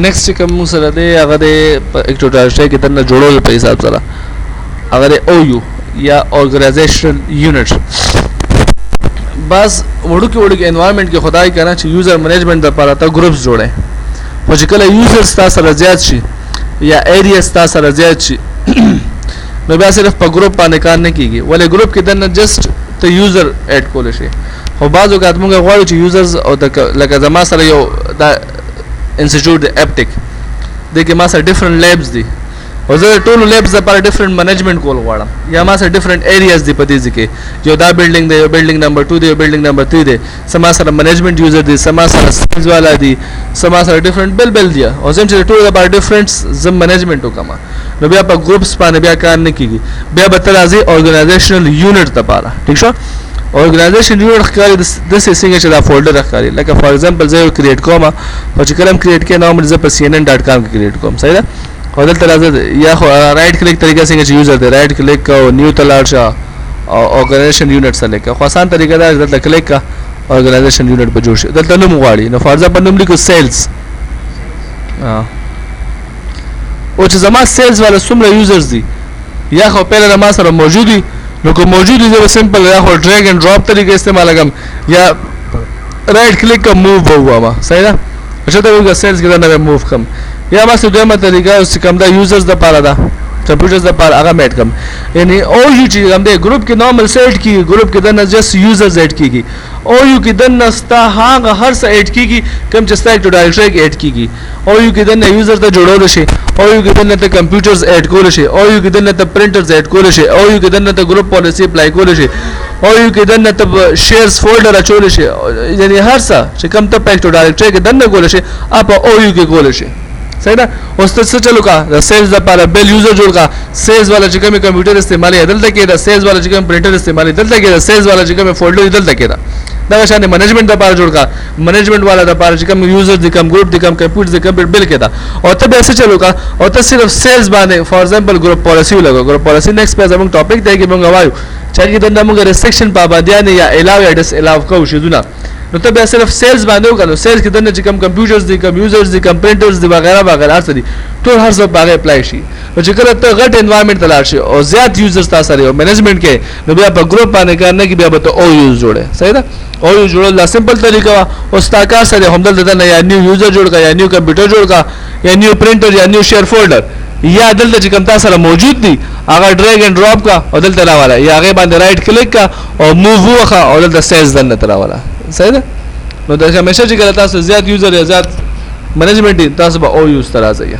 नेक्स्ट کوم سره دی هغه د یک ټوټال کې تنه جوړول په حساب سره هغه د او یو یا اورګنایزیشنل یونټ بس وړو کې انوایرنمنت کې خدای کنه چې یوزر منیجمنت لپاره تا ګروپس جوړه او چې کله یوزرز تاسو سره زیات شي یا ایریاز تاسو سره زیات شي نو بیا صرف په ګروپ باندې کار نه کیږي ولې ګروپ کې دنه جست ته یوزر اډ کول شي خو بعض اوقات موږ غواړو چې یوزرز او لکه زما سره یو دا انسټیټیوټ د اپټیک د کې ما سره ډیفرنٹ لیبز دي او زه ټول لیبز لپاره ډیفرنٹ منیجمنت کول غواړم یا ما سره ډیفرنٹ ایریاز دي په دې ځکه یو دا بلډینګ دی یو بلډینګ نمبر 2 دی یو بلډینګ نمبر 3 دی سما سره منیجمنت یوزر دي سما سره سیلز والا دي سما سره ډیفرنٹ بل دی او زم چې ټول لپاره ډیفرنٹ زم منیجمنت وکما نو بیا په ګروپس باندې بیا کار نه کیږي بیا به تر ازي اورګنایزیشنل یونټ لپاره ٹھیک شو اورګنایزیشن یونټ ښکاري د څنګه چې دا فولډر ښکاري لکه فار ایگزامپل زه یو کریټ کوم او چې کلم کریټ کې نو زه په cnn.com کې کریټ کوم صحیح ده او دلته راځي یا خو رائټ کلیک طریقه څنګه چې یوزر دی رائټ کلیک او نیو تلاړ شه او اورګنایزیشن یونټ سلیکټ خو آسان طریقه دا دلته کلیک کا اورګنایزیشن یونټ په جوړ شي دلته نوم غواړي نو فار ایگزامپل نوم لیکو سیلز او چې زما سیلز والا څومره یوزرز دي یا خو پیله ما سره موجود دي نو کوم موجود دي زه سمپل یا خو ډریګ اینڈ ډراپ طریقه استعمال کوم یا رائټ کلیک کا موو ووا صحیح ده چې دا یو سیلز کې دا نه موو کوم یا ما څه دویمه طریقه چې کوم دا یوزرز د پاره ده کمپیوټرز د پاره هغه میټ کوم یعنی او یو چې کوم د ګروپ کې نورمال سیټ کی ګروپ کې د جست یوزرز ایډ کیږي او یو کې د نستا هغه هر څه ایډ کیږي کوم چې ستا ټو ډایرکټری کې ایډ کیږي او یو کې د یوزر ته جوړول شي او یو کې د کمپیوټرز ایډ کول شي او یو کې د پرنټرز ایډ کول شي او یو کې د ګروپ پالیسی اپلای کول شي او یو کې د شیرز فولډر اچول شي یعنی هر څه چې کوم ته پک ټو ډایرکټری کې دنه کول شي اپ او یو کې کول شي صحیح ده اوس ته څه چلو کا د سیلز لپاره بل یوزر جوړ کا سیلز والا چې کوم کمپیوټر استعمالي دلته کې د سیلز والا چې کوم پرنټر استعمالي دلته کې د سیلز والا چې کوم فولډر دلته کې دا شان منیجمنت لپاره جوړ کا منیجمنت والا لپاره چې کوم یوزر دي کوم ګروپ دي کوم کمپیوټر دي کوم بل کې دا او ته به څه چلو کا او ته صرف سیلز باندې فار ایگزامپل ګروپ پالیسی لګو ګروپ پالیسی نیکسٹ په زموږ ټاپک دی کې موږ وایو چې دا موږ ریسټریکشن پابندیان یا الاو یا ډس الاو کو شیدونه نو ته به صرف سیلز باندې وکړو سیلز کې دنه چې کوم کمپیوټرز دي کوم یوزرز دي کوم پرنټرز دي وغیرہ وغیرہ څه دي ټول هر څه باندې اپلای شي او چې کله ته غټ انوایرنمنت تلار شي او زیات یوزرز تاسو لري او منیجمنت کې نو بیا په ګروپ باندې کار نه کې بیا به ته او یوز جوړه صحیح ده او یوز جوړل لا سمپل طریقه او ستا سره هم دلته نه یا نیو یوزر جوړ کا یا نیو کمپیوټر جوړ کا یا نیو پرنټر یا نیو شیر فولډر یا دلته چې کوم تاسو سره موجود دي هغه ډریګ اینڈ ډراپ کا او دلته راواله یا هغه باندې رائټ کلیک کا او موو وخه او دلته سیلز دنه تراواله صحیح ده نو دا همیشه چې کله تاسو زیات یوزر یا زیات منیجمنت تاسو به او یوز تر راځي